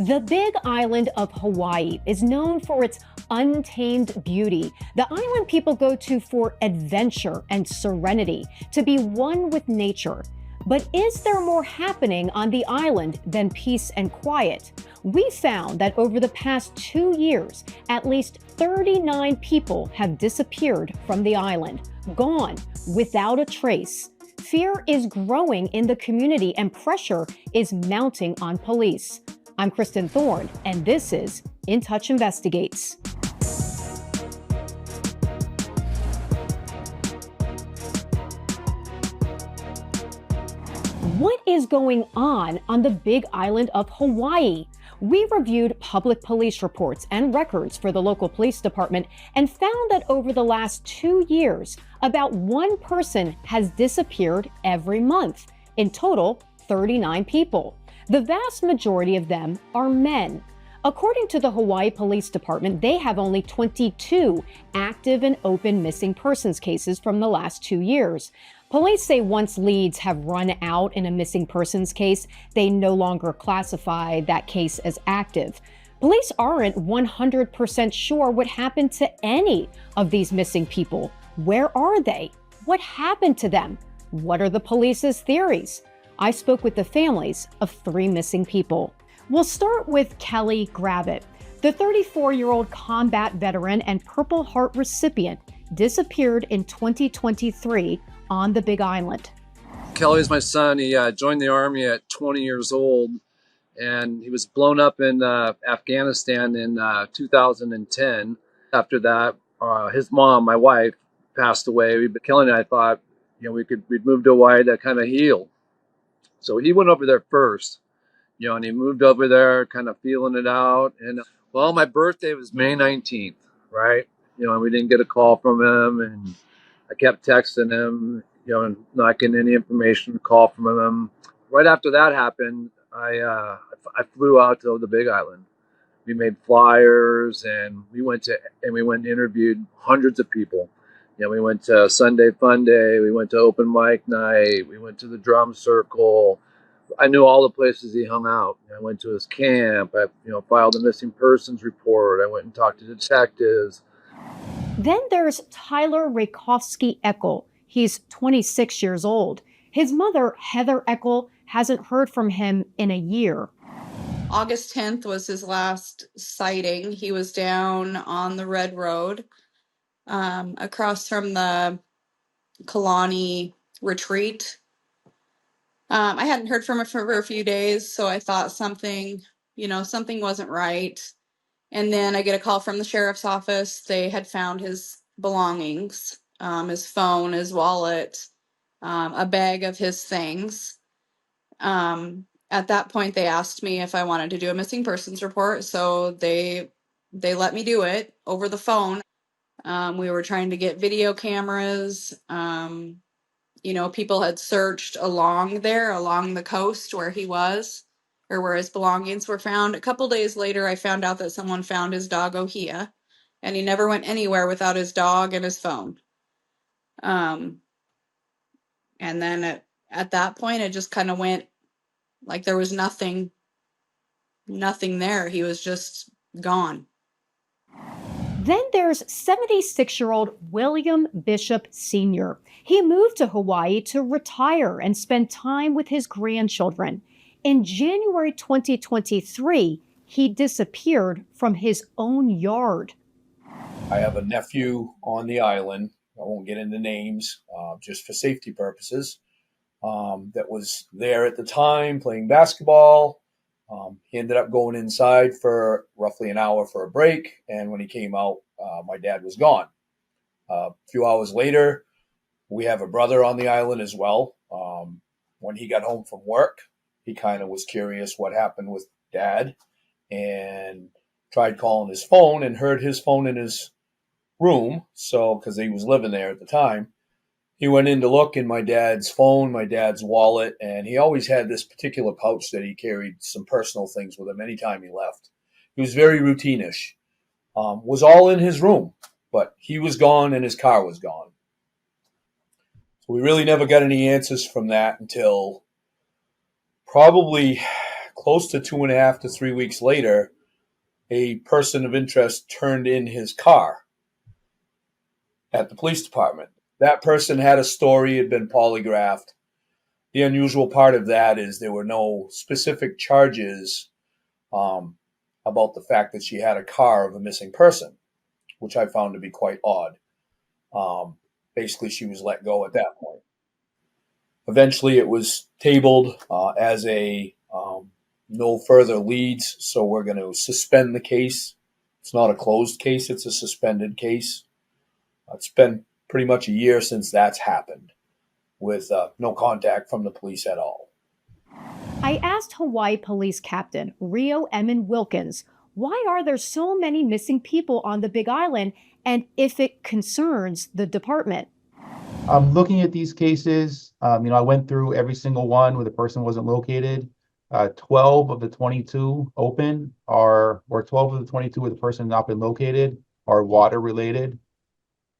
The Big Island of Hawaii is known for its untamed beauty. The island people go to for adventure and serenity, to be one with nature. But is there more happening on the island than peace and quiet? We found that over the past 2 years, at least 39 people have disappeared from the island, gone without a trace. Fear is growing in the community and pressure is mounting on police. I'm Kristen Thorne, and this is In Touch Investigates. What is going on the Big Island of Hawaii? We reviewed public police reports and records for the local police department and found that over the last 2 years, about one person has disappeared every month. In total, 39 people. The vast majority of them are men. According to the Hawaii Police Department, they have only 22 active and open missing persons cases from the last 2 years. Police say once leads have run out in a missing persons case, they no longer classify that case as active. Police aren't 100% sure what happened to any of these missing people. Where are they? What happened to them? What are the police's theories? I spoke with the families of 3 missing people. We'll start with Kelly Gravitt. The 34-year-old combat veteran and Purple Heart recipient disappeared in 2023 on the Big Island. Kelly's my son. He joined the Army at 20 years old, and he was blown up in Afghanistan in 2010. After that, his mom, my wife, passed away. Kelly and I thought, we'd move to Hawaii to kind of heal. So he went over there first, and he moved over there kind of feeling it out. And well, my birthday was May 19th, right? And we didn't get a call from him, and I kept texting him, and not getting any information, call from him. Right after that happened, I flew out to the Big Island. We made flyers, and we went and interviewed hundreds of people. We went to Sunday Fun Day, we went to open mic night, we went to the drum circle. I knew all the places he hung out. I went to his camp. I filed a missing persons report. I went and talked to detectives. Then there's Tyler Rakowski Eckel. He's 26 years old. His mother, Heather Eckel, hasn't heard from him in a year. August 10th was his last sighting. He was down on the Red Road, across from the Kalani retreat. I hadn't heard from him for a few days, so I thought something wasn't right. And then I get a call from the sheriff's office. They had found his belongings, his phone, his wallet, a bag of his things. At that point, they asked me if I wanted to do a missing persons report, so they let me do it over the phone. We were trying to get video cameras. People had searched along the coast where he was, or where his belongings were found. A couple days later, I found out that someone found his dog, Ohia, and he never went anywhere without his dog and his phone. And then at that point, it just kind of went like there was nothing there. He was just gone. Then there's 76-year-old William Bishop Sr. He moved to Hawaii to retire and spend time with his grandchildren. In January 2023, he disappeared from his own yard. I have a nephew on the island. I won't get into names, just for safety purposes, that was there at the time playing basketball. He ended up going inside for roughly an hour for a break, and when he came out, my dad was gone. A few hours later, we have a brother on the island as well. When he got home from work, he kind of was curious what happened with Dad and tried calling his phone and heard his phone in his room. So, because he was living there at the time, he went in to look in my dad's phone, my dad's wallet, and he always had this particular pouch that he carried some personal things with him anytime he left. He was very routine-ish. Was all in his room, but he was gone and his car was gone. So we really never got any answers from that until probably close to 2.5 to 3 weeks later, a person of interest turned in his car at the police department. That person had a story, had been polygraphed. The unusual part of that is there were no specific charges about the fact that she had a car of a missing person, which I found to be quite odd. Basically, she was let go at that point. Eventually, it was tabled as a no further leads, so we're going to suspend the case. It's not a closed case, it's a suspended case. It's been pretty much a year since that's happened, with no contact from the police at all. I asked Hawaii Police Captain Rio Emin Wilkins, why are there so many missing people on the Big Island, and if it concerns the department? Looking at these cases, I went through every single one where the person wasn't located. 12 of the 22 open or 12 of the 22 where the person has not been located are water related.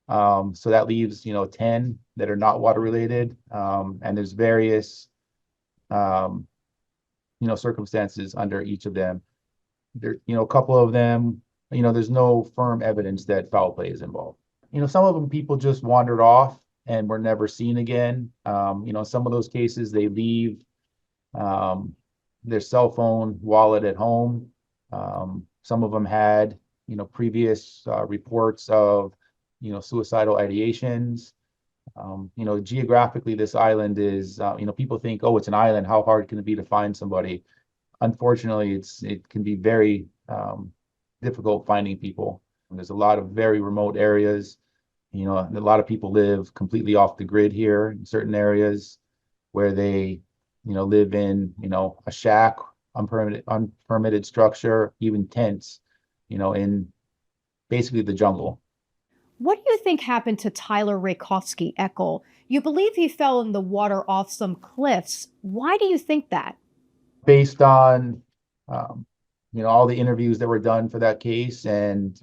So that leaves, 10 that are not water related. And there's various, circumstances under each of them. There, a couple of them, there's no firm evidence that foul play is involved. Some of them people just wandered off and were never seen again. Some of those cases they leave their cell phone, wallet at home. Some of them had, previous reports of, suicidal ideations. Geographically, this island is, people think, oh, it's an island. How hard can it be to find somebody? Unfortunately, it can be very difficult finding people. And there's a lot of very remote areas. A lot of people live completely off the grid here in certain areas where they, live in, a shack, unpermitted structure, even tents, in basically the jungle. What do you think happened to Tyler Rakowski Eckel? You believe he fell in the water off some cliffs. Why do you think that? Based on, all the interviews that were done for that case and,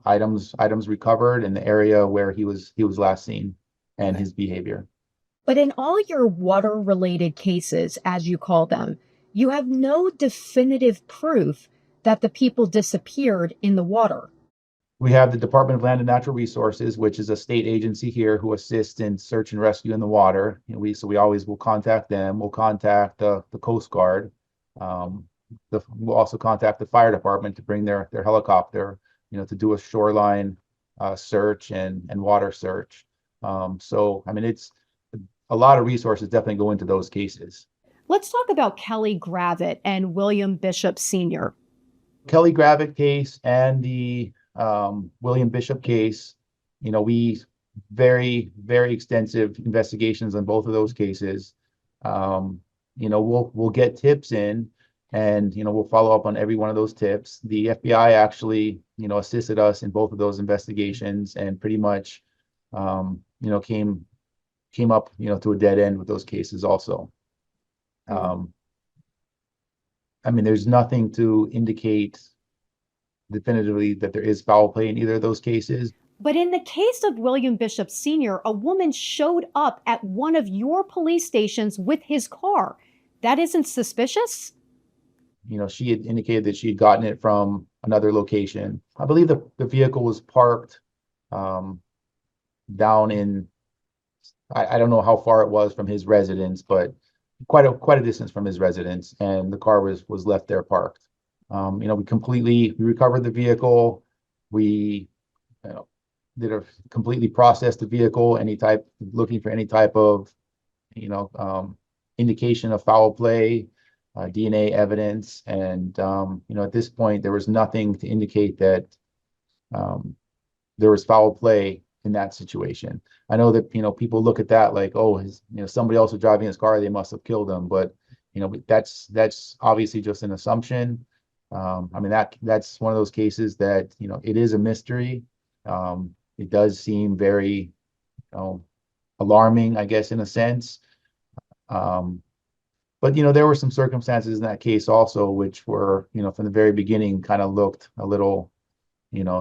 items recovered in the area where he was last seen and his behavior. But in all your water-related cases, as you call them, you have no definitive proof that the people disappeared in the water. We have the Department of Land and Natural Resources, which is a state agency here who assists in search and rescue in the water. We always will contact them. We'll contact the Coast Guard. We'll also contact the fire department to bring their helicopter, to do a shoreline search and water search. It's a lot of resources definitely go into those cases. Let's talk about Kelly Gravitt and William Bishop Sr. Kelly Gravitt case and the William Bishop case, we very, very extensive investigations on both of those cases. We'll get tips in and, we'll follow up on every one of those tips. The FBI actually, assisted us in both of those investigations and pretty much, came up, to a dead end with those cases also. There's nothing to indicate definitively that there is foul play in either of those cases. But in the case of William Bishop Sr., a woman showed up at one of your police stations with his car. That isn't suspicious? She had indicated that she had gotten it from another location. I believe the vehicle was parked down in, I don't know how far it was from his residence, but quite a distance from his residence, and the car was left there parked. We recovered the vehicle. We completely processed the vehicle, looking for any type of, indication of foul play, DNA evidence. And, at this point, there was nothing to indicate that there was foul play in that situation. I know that, people look at that like, oh, somebody else was driving his car, they must have killed him. But, that's obviously just an assumption. That's one of those cases that, it is a mystery. It does seem very, alarming, I guess, in a sense. But, there were some circumstances in that case also, which were, from the very beginning kind of looked a little,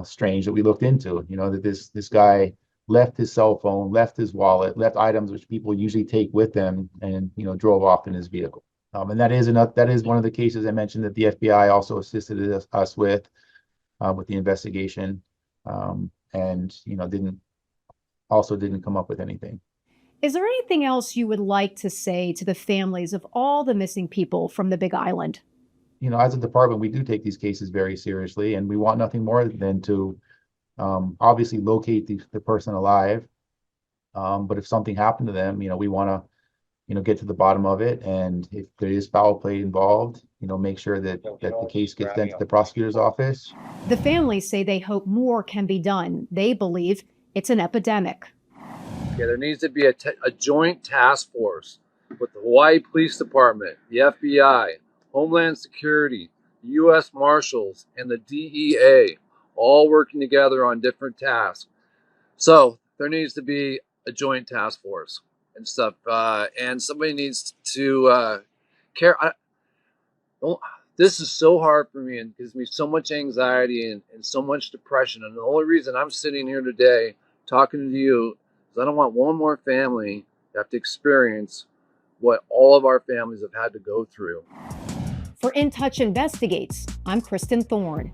strange that we looked into, that this guy left his cell phone, left his wallet, left items which people usually take with them and, drove off in his vehicle. And that is one of the cases I mentioned that the FBI also assisted us with the investigation, and didn't come up with anything. Is there anything else you would like to say to the families of all the missing people from the Big Island? As a department, we do take these cases very seriously, and we want nothing more than to obviously locate the person alive. But if something happened to them, we want to get to the bottom of it. And if there is foul play involved, make sure that the case gets sent to the prosecutor's office. The families say they hope more can be done. They believe it's an epidemic. Yeah, there needs to be a joint task force with the Hawaii Police Department, the FBI, Homeland Security, the U.S. Marshals, and the DEA, all working together on different tasks. So there needs to be a joint task force and stuff, and somebody needs to care. This is so hard for me and gives me so much anxiety and so much depression. And the only reason I'm sitting here today talking to you is I don't want one more family to have to experience what all of our families have had to go through. For In Touch Investigates, I'm Kristen Thorne.